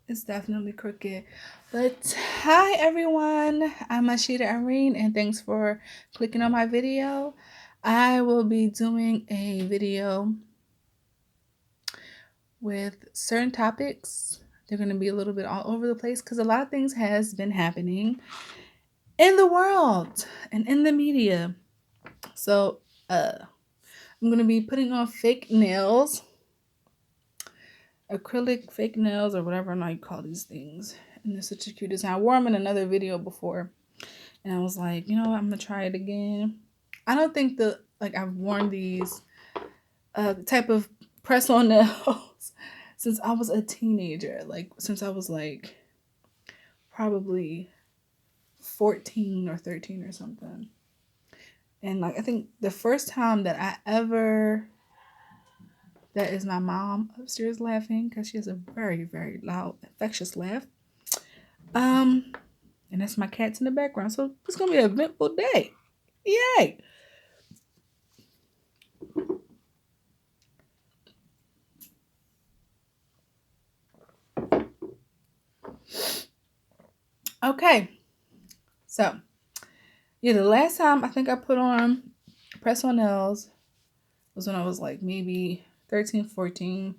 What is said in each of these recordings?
It's definitely crooked. But hi everyone, I'm Ashita Irene and thanks for clicking on my video. I will be doing a video with certain topics. They're going to be a little bit all over the place because a lot of things has been happening in the world and in the media. So I'm going to be putting on fake nails, acrylic fake nails or whatever I know you call these things. And they're such a cute design. I wore them in another video before. And I was like, you know what, I'm gonna try it again. I don't think I've worn these type of press on nails since I was a teenager. Like since I was like probably 14 or 13 or something. And like I think the first time that I ever that is my mom upstairs laughing because she has a very, very loud, infectious laugh. Um, and that's my cats in the background. So it's gonna be an eventful day. Yay! Okay, so yeah, the last time I think I put on press on nails was when I was like maybe 13, 14.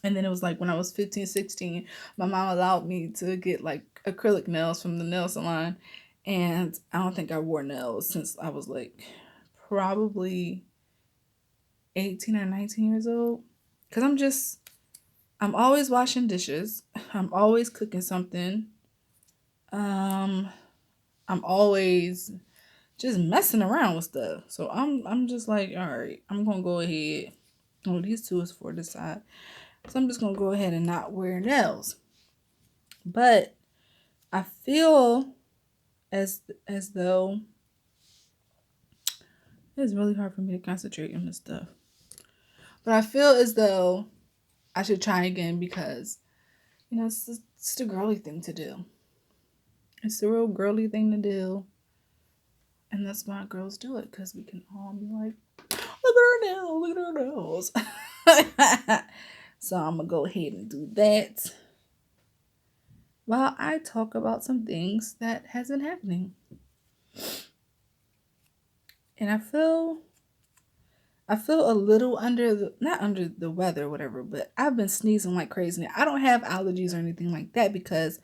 And then it was like when I was 15, 16, my mom allowed me to get like acrylic nails from the nail salon. And I don't think I wore nails since I was like probably 18 or 19 years old. Because I'm always washing dishes. I'm always cooking something. Um, I'm always just messing around with stuff. So I'm just like, all right, I'm gonna go ahead. Oh, these two is for the side. So I'm just gonna go ahead and not wear nails. But I feel as though it's really hard for me to concentrate on this stuff. But I feel as though I should try again because it's the girly thing to do. It's the real girly thing to do. And that's why girls do it, because we can all be like, look at her nails, look at her nails. So I'm going to go ahead and do that while I talk about some things that has been happening. And I feel a little not under the weather or whatever, but I've been sneezing like crazy. I don't have allergies or anything like that because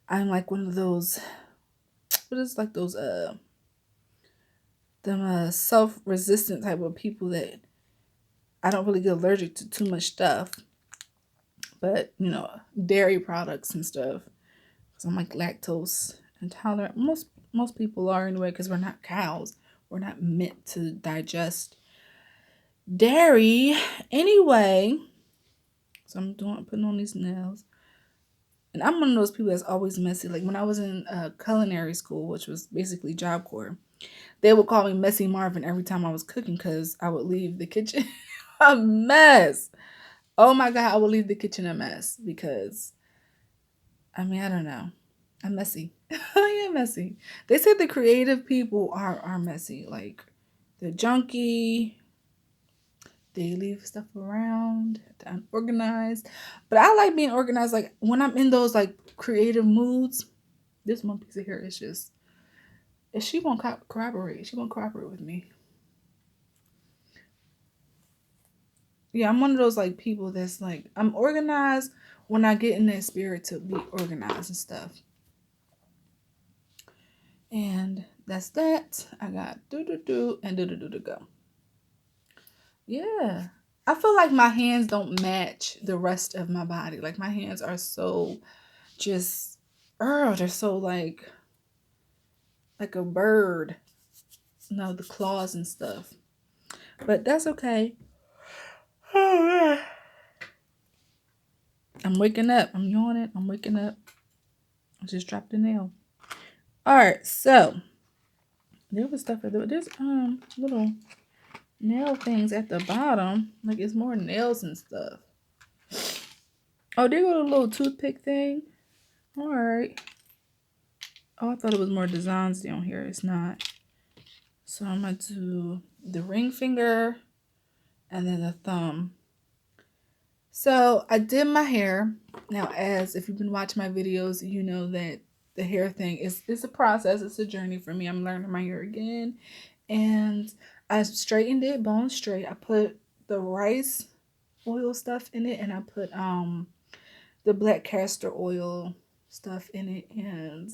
I'm like one of those, what is like those, them self-resistant type of people that I don't really get allergic to too much stuff. But, dairy products and stuff. Because I'm like lactose intolerant. Most people are anyway because we're not cows. We're not meant to digest dairy anyway. So putting on these nails. And I'm one of those people that's always messy. Like when I was in culinary school, which was basically Job Corps, they would call me Messy Marvin every time I was cooking because I would leave the kitchen a mess. Oh my God, I would leave the kitchen a mess because, I don't know. I'm messy. I am messy. They said the creative people are messy. Like, they're junky. They leave stuff around. They're unorganized. But I like being organized. Like, when I'm in those, like, creative moods, this one piece of hair is just, if she won't corroborate, she won't cooperate with me. Yeah, I'm one of those, like, people that's, like, I'm organized when I get in that spirit to be organized and stuff. And that's that. I got do and do to go. Yeah. I feel like my hands don't match the rest of my body. Like my hands are so just they're so like a bird. No, the claws and stuff. But that's okay. I'm waking up. I'm yawning. I'm waking up. I just dropped a nail. Alright, so there was stuff at there's little nail things at the bottom. Like it's more nails and stuff. Oh, there go the little toothpick thing. Alright. Oh, I thought it was more designs down here. It's not. So I'm going to do the ring finger and then the thumb. So I did my hair. Now, as if you've been watching my videos, you know that the hair thing is a process. It's a journey for me. I'm learning my hair again. And I straightened it bone straight. I put the rice oil stuff in it, and I put the black castor oil stuff in it. And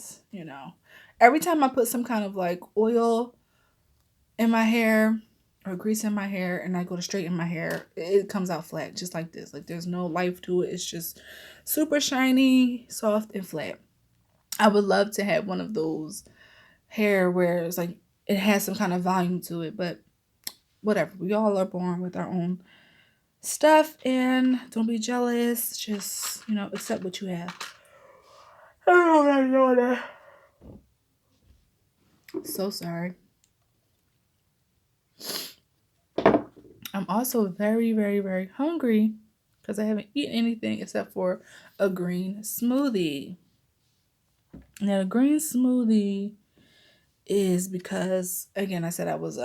every time I put some kind of like oil in my hair or grease in my hair and I go to straighten my hair, it comes out flat just like this. Like there's no life to it. It's just super shiny, soft, and flat. I would love to have one of those hair where it's like it has some kind of volume to it, but whatever. We all are born with our own stuff, and don't be jealous. Just, accept what you have. I don't know that. So sorry. I'm also very, very, very hungry because I haven't eaten anything except for a green smoothie. Now, a green smoothie is because, again, I said I was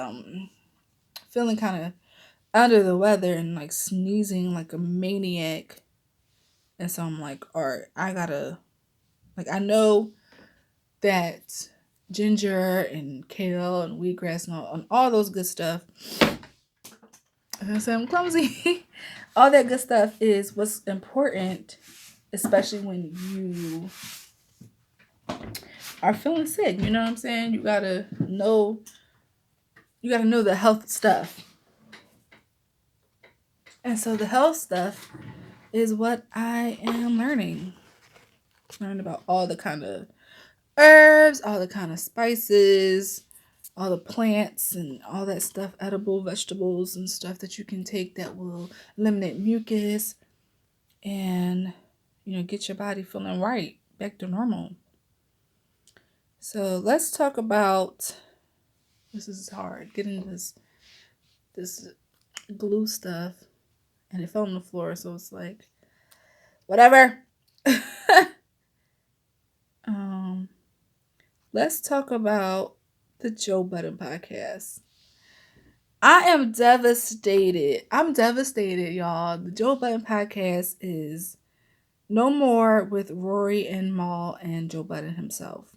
feeling kind of under the weather and like sneezing like a maniac. And so I'm like, all right, I know that ginger and kale and wheatgrass and all those good stuff. I said I'm clumsy. All that good stuff is what's important, especially when you are feeling sick. You know what I'm saying? You gotta know the health stuff. And so the health stuff is what I am learning. Learn about all the kind of herbs, all the kind of spices, all the plants and all that stuff, edible vegetables and stuff that you can take that will eliminate mucus and, get your body feeling right, back to normal. So let's talk about, this is hard, getting this glue stuff, and it fell on the floor, so it's like, whatever. Let's talk about the Joe Budden podcast. I am devastated. I'm devastated, y'all. The Joe Budden podcast is no more with Rory and Mal and Joe Budden himself.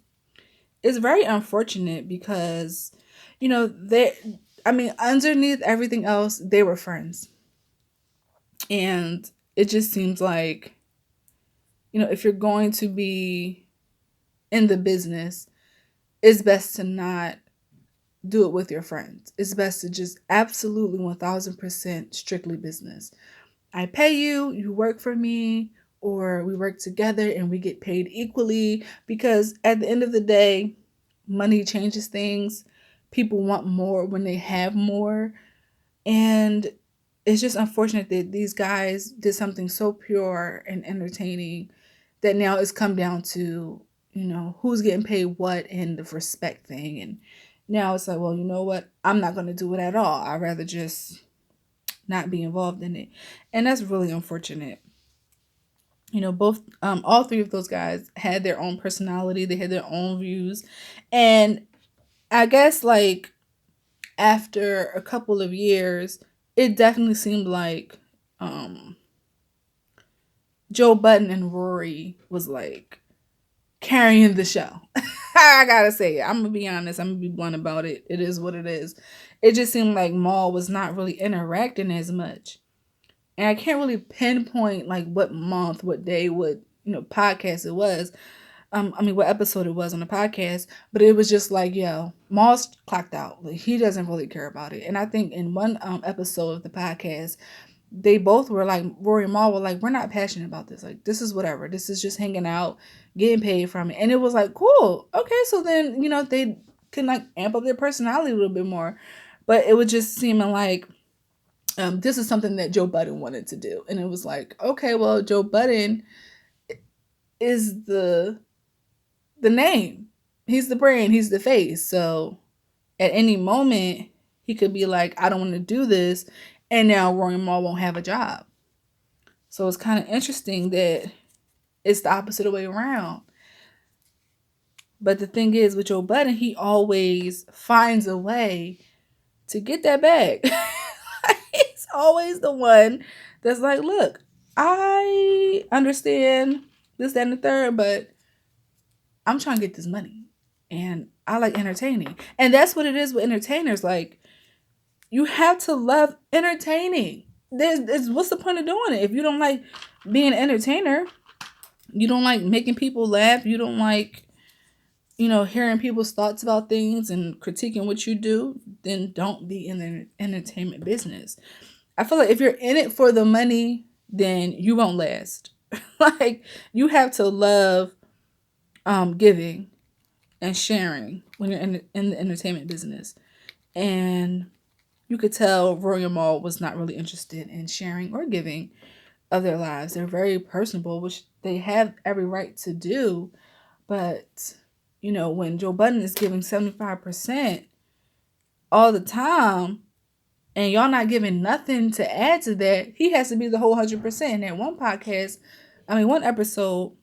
It's very unfortunate because, underneath everything else, they were friends. And it just seems like, if you're going to be in the business, it's best to not do it with your friends. It's best to just absolutely 1000% strictly business. I pay you, you work for me, or we work together and we get paid equally, because at the end of the day, money changes things. People want more when they have more. And it's just unfortunate that these guys did something so pure and entertaining that now it's come down to, who's getting paid what and the respect thing. And now it's like, well, you know what? I'm not going to do it at all. I'd rather just not be involved in it. And that's really unfortunate. All three of those guys had their own personality. They had their own views. And I guess like after a couple of years, it definitely seemed like Joe Budden and Rory was like carrying the show. I gotta say it. I'm gonna be honest. I'm gonna be blunt about it. It is what it is. It just seemed like Mal was not really interacting as much. And I can't really pinpoint like what month, what day, what podcast it was. What episode it was on the podcast. But it was just like, yo, Mal's clocked out. Like he doesn't really care about it. And I think in one episode of the podcast, they both were like, Rory and Mal were like, we're not passionate about this. Like, this is whatever. This is just hanging out, getting paid from it. And it was like, cool. Okay, so then, they can like amp up their personality a little bit more. But it was just seeming like this is something that Joe Budden wanted to do. And it was like, okay, well, Joe Budden is the name. He's the brand. He's the face. So at any moment, he could be like, I don't want to do this. And now Rory and Mal won't have a job. So it's kind of interesting that it's the opposite way around. But the thing is, with Joe Budden, he always finds a way to get that bag. He's always the one that's like, look, I understand this, that, and the third, but I'm trying to get this money. And I like entertaining. And that's what it is with entertainers. Like, you have to love entertaining. There's what's the point of doing it? If you don't like being an entertainer, you don't like making people laugh, you don't like, hearing people's thoughts about things and critiquing what you do, then don't be in the entertainment business. I feel like if you're in it for the money, then you won't last. Like, you have to love giving and sharing when you're in the entertainment business. And you could tell Royal Mall was not really interested in sharing or giving of their lives. They're very personable, which they have every right to do. But, when Joe Budden is giving 75% all the time, and y'all not giving nothing to add to that, he has to be the whole 100%. In that one episode,